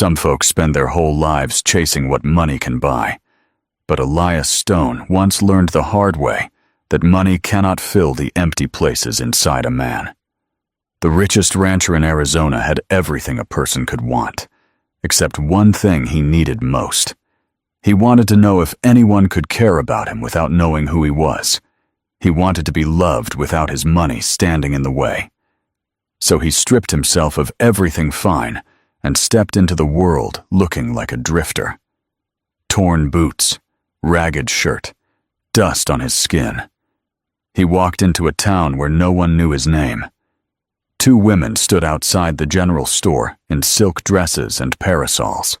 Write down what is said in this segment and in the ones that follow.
Some folks spend their whole lives chasing what money can buy. But Elias Stone once learned the hard way that money cannot fill the empty places inside a man. The richest rancher in Arizona had everything a person could want, except one thing he needed most. He wanted to know if anyone could care about him without knowing who he was. He wanted to be loved without his money standing in the way. So he stripped himself of everything fine and stepped into the world looking like a drifter. Torn boots, ragged shirt, dust on his skin. He walked into a town where no one knew his name. 2 women stood outside the general store in silk dresses and parasols.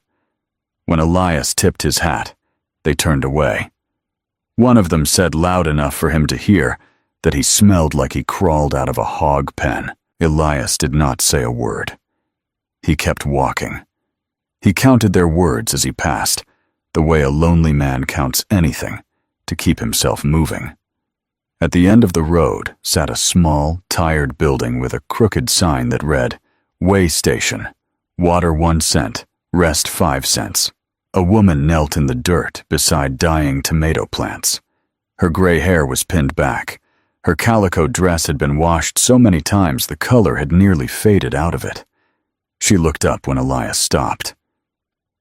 When Elias tipped his hat, they turned away. One of them said loud enough for him to hear that he smelled like he crawled out of a hog pen. Elias did not say a word. He kept walking. He counted their words as he passed, the way a lonely man counts anything to keep himself moving. At the end of the road sat a small, tired building with a crooked sign that read, "Way Station, water 1 cent, rest 5 cents. A woman knelt in the dirt beside dying tomato plants. Her gray hair was pinned back. Her calico dress had been washed so many times the color had nearly faded out of it. She looked up when Elias stopped.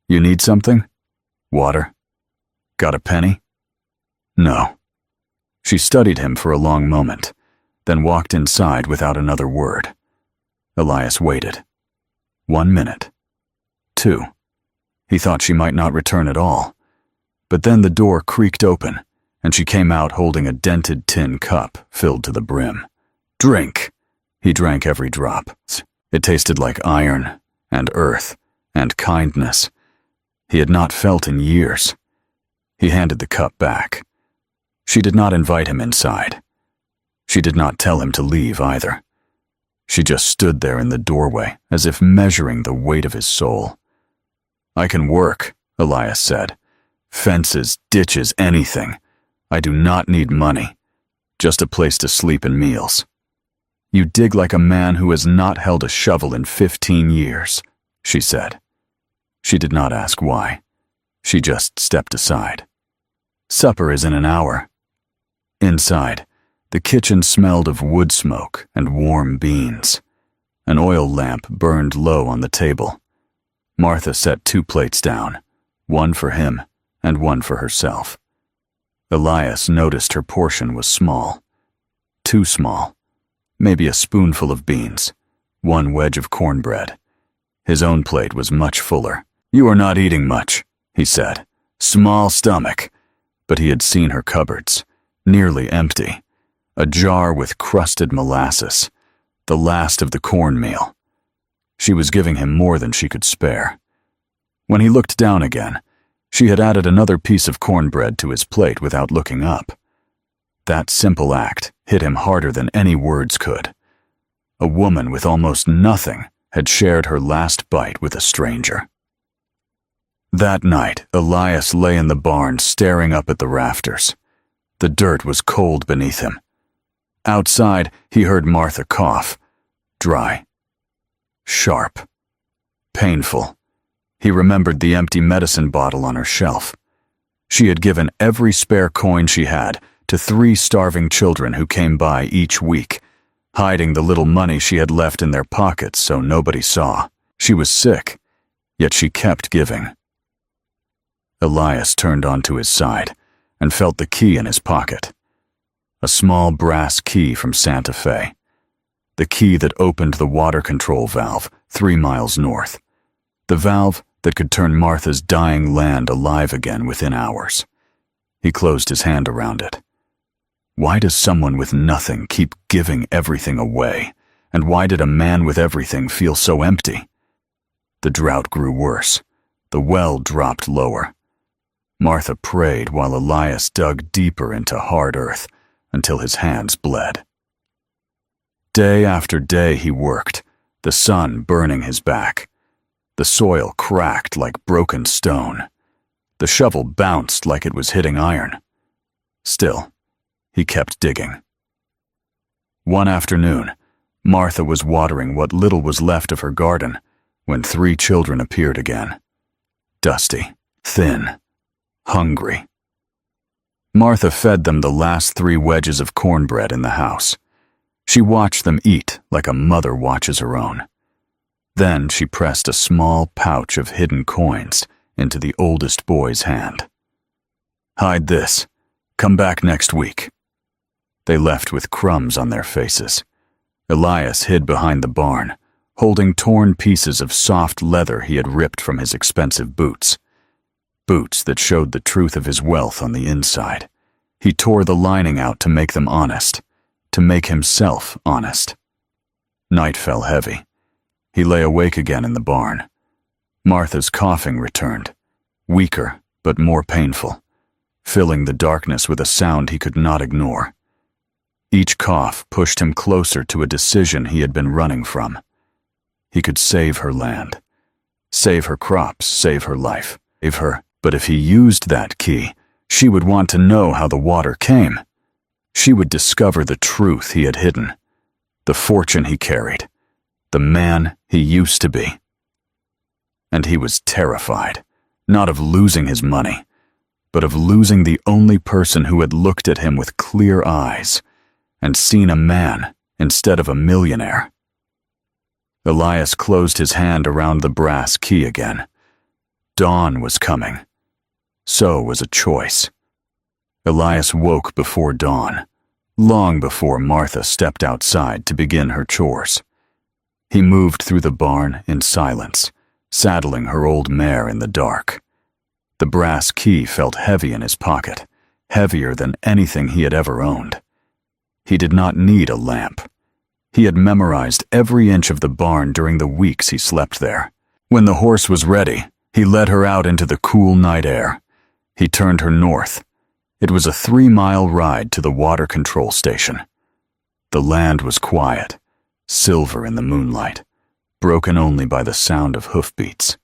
"You need something? Water? Got a penny?" "No." She studied him for a long moment, then walked inside without another word. Elias waited. 1 minute. 2. He thought she might not return at all. But then the door creaked open, and she came out holding a dented tin cup filled to the brim. "Drink." He drank every drop. It tasted like iron, and earth, and kindness. He had not felt in years. He handed the cup back. She did not invite him inside. She did not tell him to leave either. She just stood there in the doorway, as if measuring the weight of his soul. "I can work," Elias said. "Fences, ditches, anything. I do not need money. Just a place to sleep and meals." "You dig like a man who has not held a shovel in 15 years, she said. She did not ask why. She just stepped aside. "Supper is in an hour." Inside, the kitchen smelled of wood smoke and warm beans. An oil lamp burned low on the table. Martha set 2 plates down, one for him and one for herself. Elias noticed her portion was small. Too small. Maybe a spoonful of beans, 1 wedge of cornbread. His own plate was much fuller. "You are not eating much," he said. "Small stomach." But he had seen her cupboards, nearly empty. A jar with crusted molasses, the last of the cornmeal. She was giving him more than she could spare. When he looked down again, she had added another piece of cornbread to his plate without looking up. That simple act hit him harder than any words could. A woman with almost nothing had shared her last bite with a stranger. That night, Elias lay in the barn staring up at the rafters. The dirt was cold beneath him. Outside, he heard Martha cough. Dry. Sharp. Painful. He remembered the empty medicine bottle on her shelf. She had given every spare coin she had to 3 starving children who came by each week, hiding the little money she had left in their pockets so nobody saw. She was sick, yet she kept giving. Elias turned onto his side and felt the key in his pocket. A small brass key from Santa Fe. The key that opened the water control valve 3 miles north. The valve that could turn Martha's dying land alive again within hours. He closed his hand around it. Why does someone with nothing keep giving everything away? And why did a man with everything feel so empty? The drought grew worse. The well dropped lower. Martha prayed while Elias dug deeper into hard earth until his hands bled. Day after day he worked, the sun burning his back. The soil cracked like broken stone. The shovel bounced like it was hitting iron. Still, he kept digging. One afternoon, Martha was watering what little was left of her garden when 3 children appeared again. Dusty, thin, hungry. Martha fed them the last 3 wedges of cornbread in the house. She watched them eat like a mother watches her own. Then she pressed a small pouch of hidden coins into the oldest boy's hand. "Hide this. Come back next week." They left with crumbs on their faces. Elias hid behind the barn, holding torn pieces of soft leather he had ripped from his expensive boots. Boots that showed the truth of his wealth on the inside. He tore the lining out to make them honest, to make himself honest. Night fell heavy. He lay awake again in the barn. Martha's coughing returned, weaker but more painful, filling the darkness with a sound he could not ignore. Each cough pushed him closer to a decision he had been running from. He could save her land, save her crops, save her life, save her. But if he used that key, she would want to know how the water came. She would discover the truth he had hidden, the fortune he carried, the man he used to be. And he was terrified, not of losing his money, but of losing the only person who had looked at him with clear eyes and seen a man instead of a millionaire. Elias closed his hand around the brass key again. Dawn was coming. So was a choice. Elias woke before dawn, long before Martha stepped outside to begin her chores. He moved through the barn in silence, saddling her old mare in the dark. The brass key felt heavy in his pocket, heavier than anything he had ever owned. He did not need a lamp. He had memorized every inch of the barn during the weeks he slept there. When the horse was ready, he led her out into the cool night air. He turned her north. It was a 3-mile ride to the water control station. The land was quiet, silver in the moonlight, broken only by the sound of hoofbeats.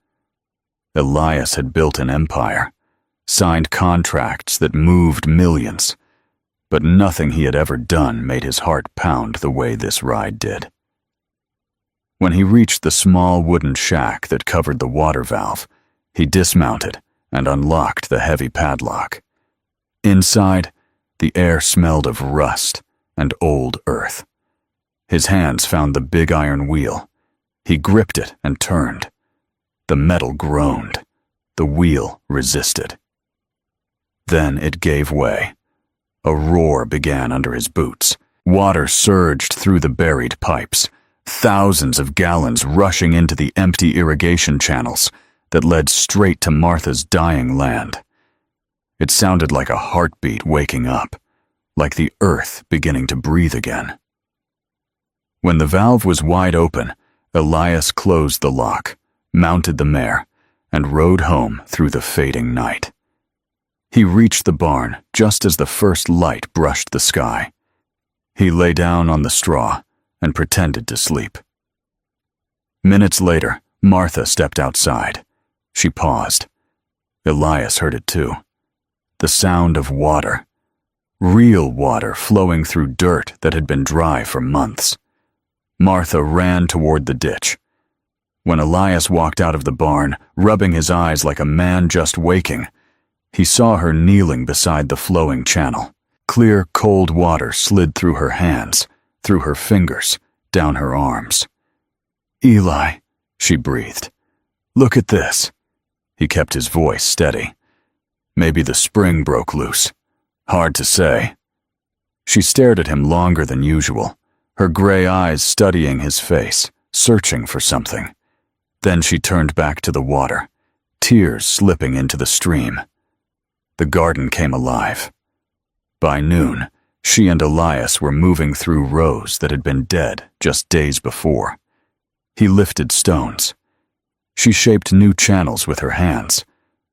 Elias had built an empire, signed contracts that moved millions, but nothing he had ever done made his heart pound the way this ride did. When he reached the small wooden shack that covered the water valve, he dismounted and unlocked the heavy padlock. Inside, the air smelled of rust and old earth. His hands found the big iron wheel. He gripped it and turned. The metal groaned. The wheel resisted. Then it gave way. A roar began under his boots. Water surged through the buried pipes, thousands of gallons rushing into the empty irrigation channels that led straight to Martha's dying land. It sounded like a heartbeat waking up, like the earth beginning to breathe again. When the valve was wide open, Elias closed the lock, mounted the mare, and rode home through the fading night. He reached the barn just as the first light brushed the sky. He lay down on the straw and pretended to sleep. Minutes later, Martha stepped outside. She paused. Elias heard it too. The sound of water. Real water flowing through dirt that had been dry for months. Martha ran toward the ditch. When Elias walked out of the barn, rubbing his eyes like a man just waking, he saw her kneeling beside the flowing channel. Clear, cold water slid through her hands, through her fingers, down her arms. "Eli," she breathed. "Look at this." He kept his voice steady. "Maybe the spring broke loose. Hard to say." She stared at him longer than usual, her gray eyes studying his face, searching for something. Then she turned back to the water, tears slipping into the stream. The garden came alive. By noon, she and Elias were moving through rows that had been dead just days before. He lifted stones. She shaped new channels with her hands.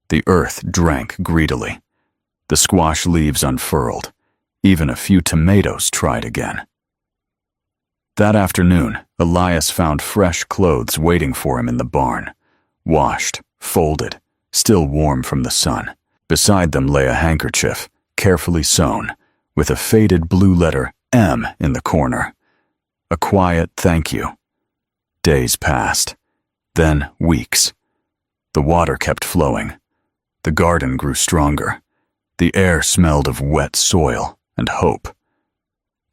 The earth drank greedily. The squash leaves unfurled. Even a few tomatoes tried again. That afternoon, Elias found fresh clothes waiting for him in the barn, washed, folded, still warm from the sun. Beside them lay a handkerchief, carefully sewn, with a faded blue letter M in the corner. A quiet thank you. Days passed. Then weeks. The water kept flowing. The garden grew stronger. The air smelled of wet soil and hope.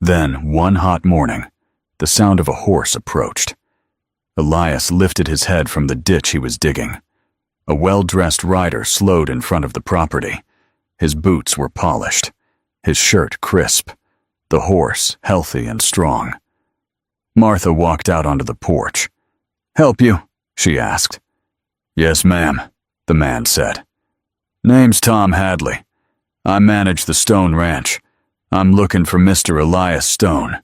Then, one hot morning, the sound of a horse approached. Elias lifted his head from the ditch he was digging. A well-dressed rider slowed in front of the property. His boots were polished, his shirt crisp, the horse healthy and strong. Martha walked out onto the porch. "Help you?" she asked. "Yes, ma'am," the man said. "Name's Tom Hadley. I manage the Stone Ranch. I'm looking for Mr. Elias Stone.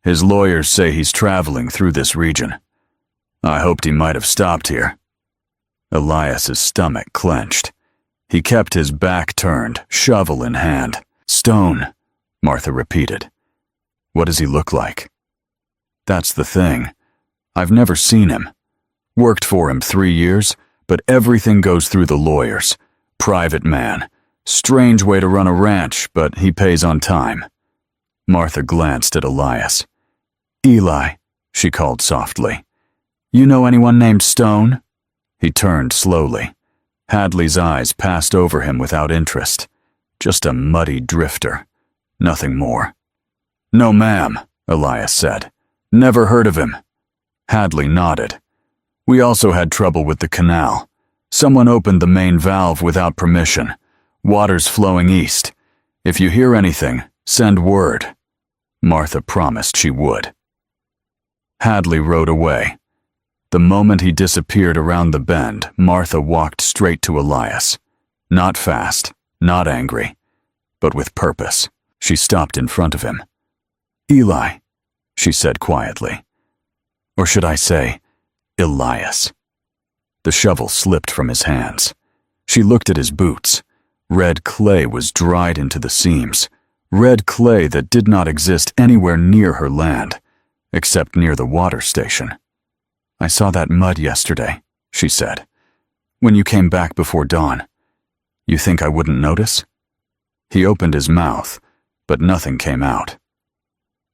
His lawyers say he's traveling through this region. I hoped he might have stopped here." Elias's stomach clenched. He kept his back turned, shovel in hand. "Stone," Martha repeated. "What does he look like?" "That's the thing. I've never seen him. Worked for him 3 years, but everything goes through the lawyers. Private man. Strange way to run a ranch, but he pays on time." Martha glanced at Elias. "Eli," she called softly. "You know anyone named Stone?" He turned slowly. Hadley's eyes passed over him without interest. Just a muddy drifter. Nothing more. "No, ma'am," Elias said. "Never heard of him." Hadley nodded. "We also had trouble with the canal. Someone opened the main valve without permission. Water's flowing east. If you hear anything, send word." Martha promised she would. Hadley rode away. The moment he disappeared around the bend, Martha walked straight to Elias. Not fast, not angry, but with purpose. She stopped in front of him. "Eli," she said quietly. Or should I say, Elias. The shovel slipped from his hands. She looked at his boots. Red clay was dried into the seams. Red clay that did not exist anywhere near her land, except near the water station. "I saw that mud yesterday," she said, "when you came back before dawn. You think I wouldn't notice?" He opened his mouth, but nothing came out.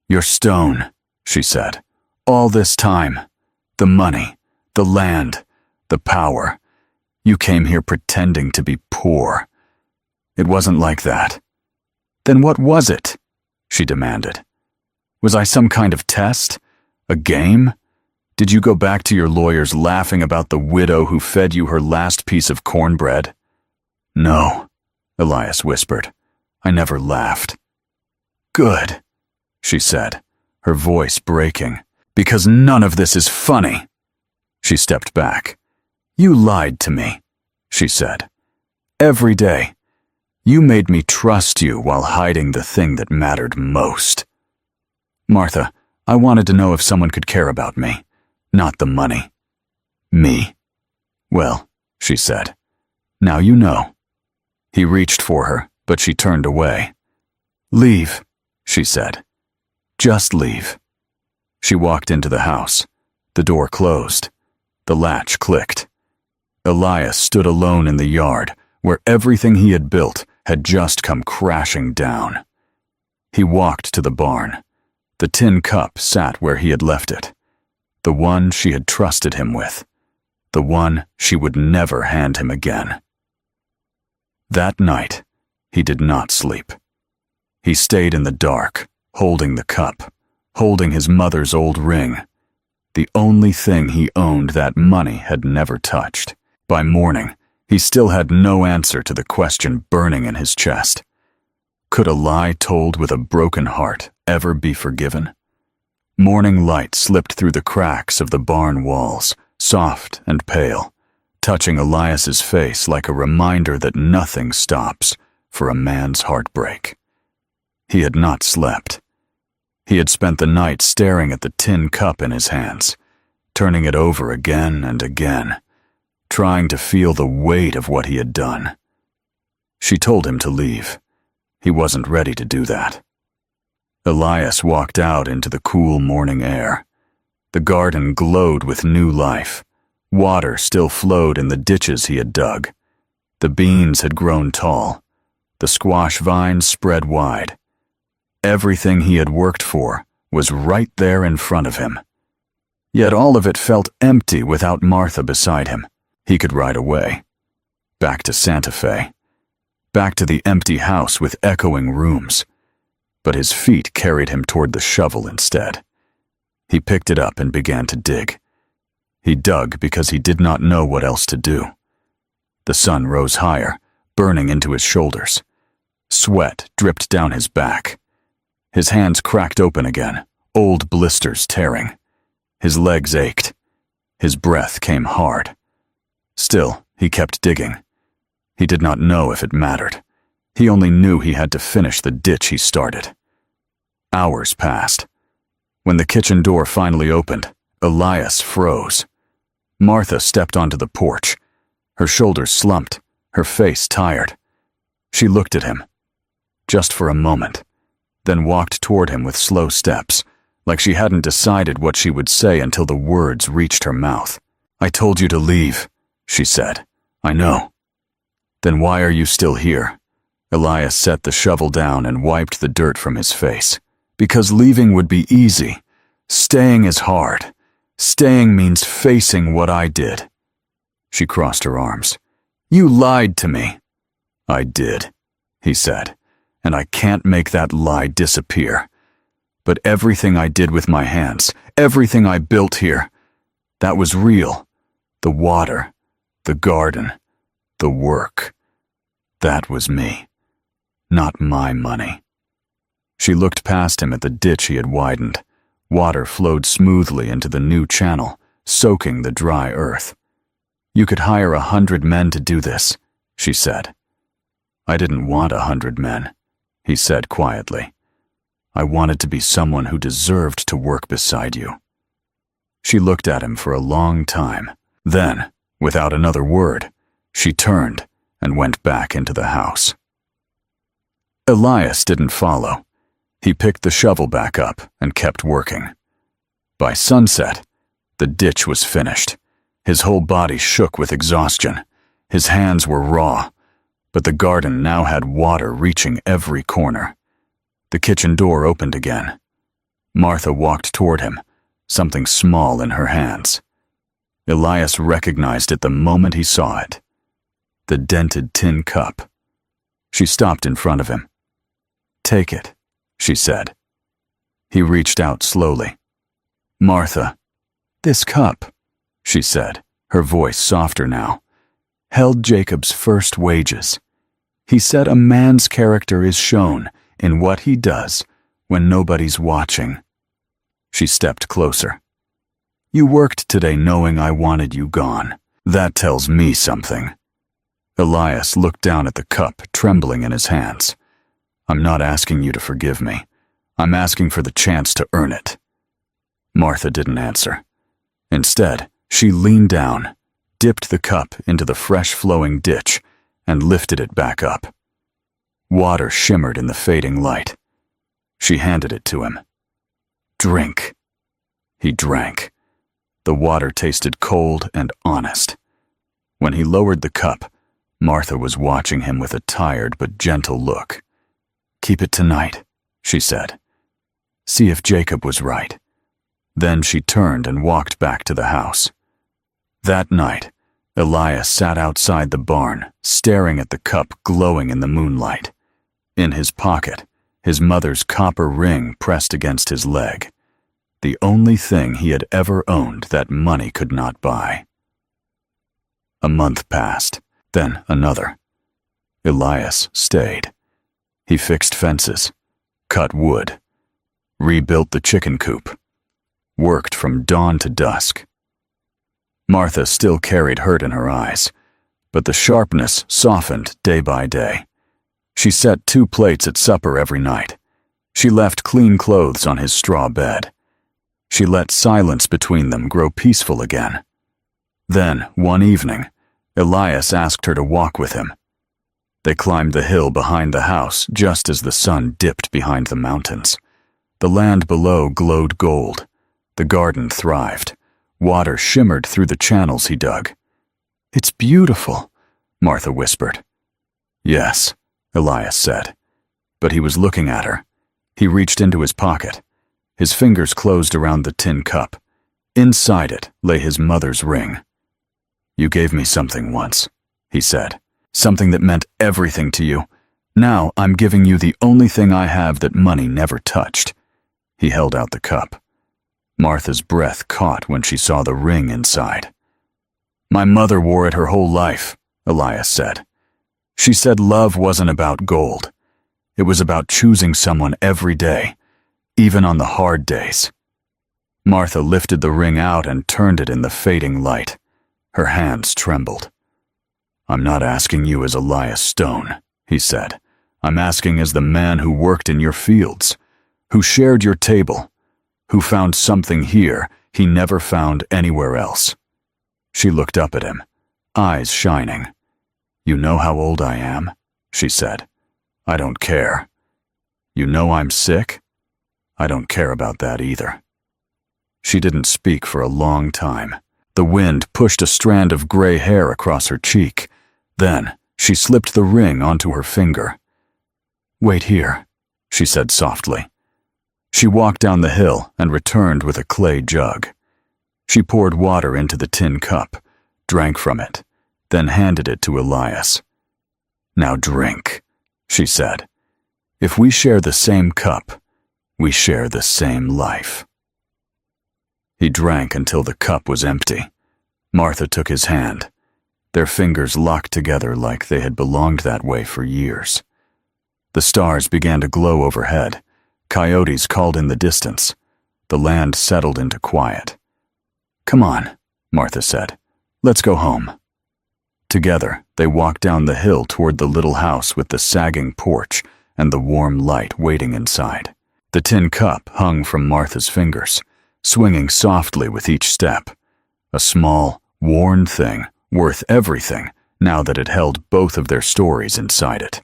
"Your Stone," she said. "All this time. The money, the land, the power. You came here pretending to be poor. It wasn't like that." "Then what was it?" she demanded. "Was I some kind of test? A game? Did you go back to your lawyers laughing about the widow who fed you her last piece of cornbread?" "No," Elias whispered. "I never laughed." "Good," she said, her voice breaking, "because none of this is funny." She stepped back. "You lied to me," she said. "Every day. You made me trust you while hiding the thing that mattered most." "Martha, I wanted to know if someone could care about me, not the money." "Me?" "Well," she said, "now you know." He reached for her, but she turned away. "Leave," she said. "Just leave." She walked into the house. The door closed. The latch clicked. Elias stood alone in the yard, where everything he had built had just come crashing down. He walked to the barn. The tin cup sat where he had left it. The one she had trusted him with. The one she would never hand him again. That night, he did not sleep. He stayed in the dark, holding the cup, holding his mother's old ring. The only thing he owned that money had never touched. By morning, he still had no answer to the question burning in his chest. Could a lie told with a broken heart ever be forgiven? Morning light slipped through the cracks of the barn walls, soft and pale, touching Elias's face like a reminder that nothing stops for a man's heartbreak. He had not slept. He had spent the night staring at the tin cup in his hands, turning it over again and again, trying to feel the weight of what he had done. She told him to leave. He wasn't ready to do that. Elias walked out into the cool morning air. The garden glowed with new life. Water still flowed in the ditches he had dug. The beans had grown tall. The squash vines spread wide. Everything he had worked for was right there in front of him. Yet all of it felt empty without Martha beside him. He could ride away. Back to Santa Fe. Back to the empty house with echoing rooms. But his feet carried him toward the shovel instead. He picked it up and began to dig. He dug because he did not know what else to do. The sun rose higher, burning into his shoulders. Sweat dripped down his back. His hands cracked open again, old blisters tearing. His legs ached. His breath came hard. Still, he kept digging. He did not know if it mattered. He only knew he had to finish the ditch he started. Hours passed. When the kitchen door finally opened, Elias froze. Martha stepped onto the porch. Her shoulders slumped, her face tired. She looked at him, just for a moment, then walked toward him with slow steps, like she hadn't decided what she would say until the words reached her mouth. "I told you to leave," she said. "I know." "Then why are you still here?" Elias set the shovel down and wiped the dirt from his face. "Because leaving would be easy. Staying is hard. Staying means facing what I did." She crossed her arms. "You lied to me." "I did," he said, "and I can't make that lie disappear. But everything I did with my hands, everything I built here, that was real. The water, the garden, the work. That was me, not my money." She looked past him at the ditch he had widened. Water flowed smoothly into the new channel, soaking the dry earth. "You could hire 100 men to do this," she said. "I didn't want 100 men," he said quietly. "I wanted to be someone who deserved to work beside you." She looked at him for a long time. Then, without another word, she turned and went back into the house. Elias didn't follow. He picked the shovel back up and kept working. By sunset, the ditch was finished. His whole body shook with exhaustion. His hands were raw, but the garden now had water reaching every corner. The kitchen door opened again. Martha walked toward him, something small in her hands. Elias recognized it the moment he saw it. The dented tin cup. She stopped in front of him. "Take it," she said. He reached out slowly. "Martha, this cup," she said, her voice softer now, "held Jacob's first wages. He said a man's character is shown in what he does when nobody's watching." She stepped closer. "You worked today knowing I wanted you gone. That tells me something." Elias looked down at the cup, trembling in his hands. "I'm not asking you to forgive me. I'm asking for the chance to earn it." Martha didn't answer. Instead, she leaned down, dipped the cup into the fresh-flowing ditch, and lifted it back up. Water shimmered in the fading light. She handed it to him. "Drink." He drank. The water tasted cold and honest. When he lowered the cup, Martha was watching him with a tired but gentle look. "Keep it tonight," she said. "See if Jacob was right." Then she turned and walked back to the house. That night, Elias sat outside the barn, staring at the cup glowing in the moonlight. In his pocket, his mother's copper ring pressed against his leg. The only thing he had ever owned that money could not buy. A month passed, then another. Elias stayed. He fixed fences, cut wood, rebuilt the chicken coop, worked from dawn to dusk. Martha still carried hurt in her eyes, but the sharpness softened day by day. She set 2 plates at supper every night. She left clean clothes on his straw bed. She let silence between them grow peaceful again. Then, one evening, Elias asked her to walk with him. They climbed the hill behind the house just as the sun dipped behind the mountains. The land below glowed gold. The garden thrived. Water shimmered through the channels he dug. "It's beautiful," Martha whispered. "Yes," Elias said. But he was looking at her. He reached into his pocket. His fingers closed around the tin cup. Inside it lay his mother's ring. "You gave me something once," he said. "Something that meant everything to you. Now I'm giving you the only thing I have that money never touched." He held out the cup. Martha's breath caught when she saw the ring inside. "My mother wore it her whole life," Elias said. "She said love wasn't about gold. It was about choosing someone every day, even on the hard days." Martha lifted the ring out and turned it in the fading light. Her hands trembled. "I'm not asking you as Elias Stone," he said. "I'm asking as the man who worked in your fields, who shared your table, who found something here he never found anywhere else." She looked up at him, eyes shining. "You know how old I am?" she said. "I don't care. You know I'm sick? I don't care about that either." She didn't speak for a long time. The wind pushed a strand of gray hair across her cheek. Then she slipped the ring onto her finger. "Wait here," she said softly. She walked down the hill and returned with a clay jug. She poured water into the tin cup, drank from it, then handed it to Elias. "Now drink," she said. "If we share the same cup, we share the same life." He drank until the cup was empty. Martha took his hand. Their fingers locked together like they had belonged that way for years. The stars began to glow overhead. Coyotes called in the distance. The land settled into quiet. "Come on," Martha said. "Let's go home." Together, they walked down the hill toward the little house with the sagging porch and the warm light waiting inside. The tin cup hung from Martha's fingers, swinging softly with each step. A small, worn thing, worth everything, now that it held both of their stories inside it.